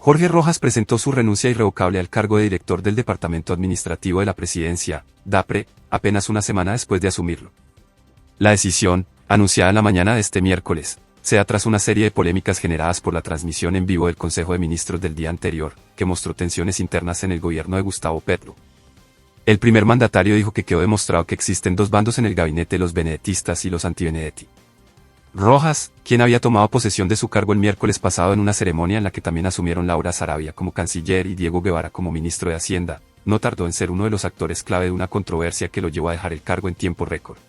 Jorge Rojas presentó su renuncia irrevocable al cargo de director del Departamento Administrativo de la Presidencia, DAPRE, apenas una semana después de asumirlo. La decisión, anunciada en la mañana de este miércoles, se da tras una serie de polémicas generadas por la transmisión en vivo del Consejo de Ministros del día anterior, que mostró tensiones internas en el gobierno de Gustavo Petro. El primer mandatario dijo que quedó demostrado que existen dos bandos en el gabinete, los benedetistas y los anti-Benedetti. Rojas, quien había tomado posesión de su cargo el miércoles pasado en una ceremonia en la que también asumieron Laura Sarabia como canciller y Diego Guevara como ministro de Hacienda, no tardó en ser uno de los actores clave de una controversia que lo llevó a dejar el cargo en tiempo récord.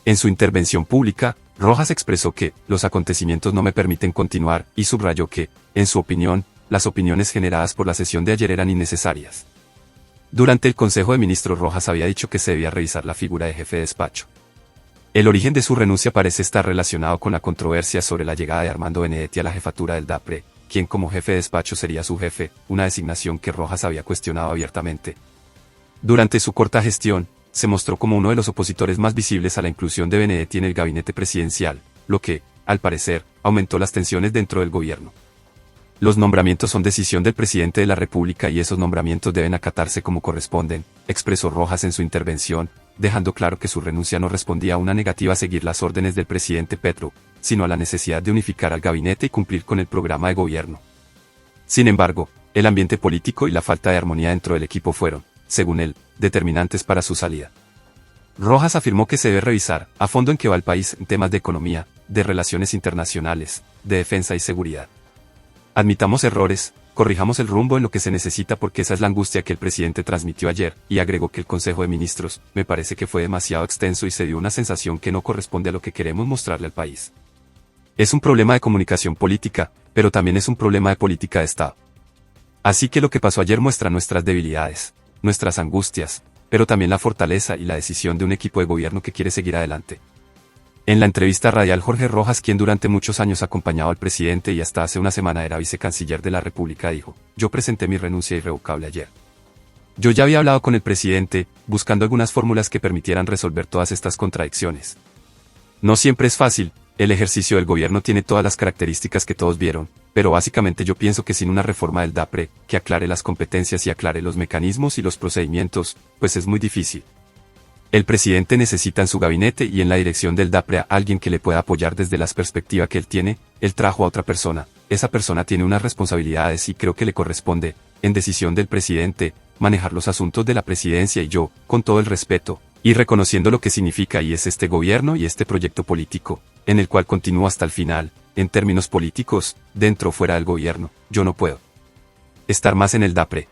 En su intervención pública, Rojas expresó que los acontecimientos no me permiten continuar y subrayó que, en su opinión, las opiniones generadas por la sesión de ayer eran innecesarias. Durante el Consejo de Ministros, Rojas había dicho que se debía revisar la figura de jefe de despacho. El origen de su renuncia parece estar relacionado con la controversia sobre la llegada de Armando Benedetti a la jefatura del DAPRE, quien como jefe de despacho sería su jefe, una designación que Rojas había cuestionado abiertamente. Durante su corta gestión, se mostró como uno de los opositores más visibles a la inclusión de Benedetti en el gabinete presidencial, lo que, al parecer, aumentó las tensiones dentro del gobierno. Los nombramientos son decisión del presidente de la República y esos nombramientos deben acatarse como corresponden, expresó Rojas en su intervención, dejando claro que su renuncia no respondía a una negativa a seguir las órdenes del presidente Petro, sino a la necesidad de unificar al gabinete y cumplir con el programa de gobierno. Sin embargo, el ambiente político y la falta de armonía dentro del equipo fueron, según él, determinantes para su salida. Rojas afirmó que se debe revisar a fondo en qué va el país en temas de economía, de relaciones internacionales, de defensa y seguridad. Admitamos errores, corrijamos el rumbo en lo que se necesita porque esa es la angustia que el presidente transmitió ayer, y agregó que el Consejo de Ministros, me parece que fue demasiado extenso y se dio una sensación que no corresponde a lo que queremos mostrarle al país. Es un problema de comunicación política, pero también es un problema de política de Estado. Así que lo que pasó ayer muestra nuestras debilidades, nuestras angustias, pero también la fortaleza y la decisión de un equipo de gobierno que quiere seguir adelante. En la entrevista radial, Jorge Rojas, quien durante muchos años acompañaba al presidente y hasta hace una semana era vicecanciller de la República, dijo: "Yo presenté mi renuncia irrevocable ayer. Yo ya había hablado con el presidente, buscando algunas fórmulas que permitieran resolver todas estas contradicciones. No siempre es fácil, el ejercicio del gobierno tiene todas las características que todos vieron, pero básicamente yo pienso que sin una reforma del DAPRE, que aclare las competencias y aclare los mecanismos y los procedimientos, pues es muy difícil. El presidente necesita en su gabinete y en la dirección del DAPRE a alguien que le pueda apoyar desde la perspectiva que él tiene. Él trajo a otra persona, esa persona tiene unas responsabilidades y creo que le corresponde, en decisión del presidente, manejar los asuntos de la presidencia y yo, con todo el respeto, y reconociendo lo que significa y es este gobierno y este proyecto político, en el cual continúo hasta el final, en términos políticos, dentro o fuera del gobierno, yo no puedo estar más en el DAPRE".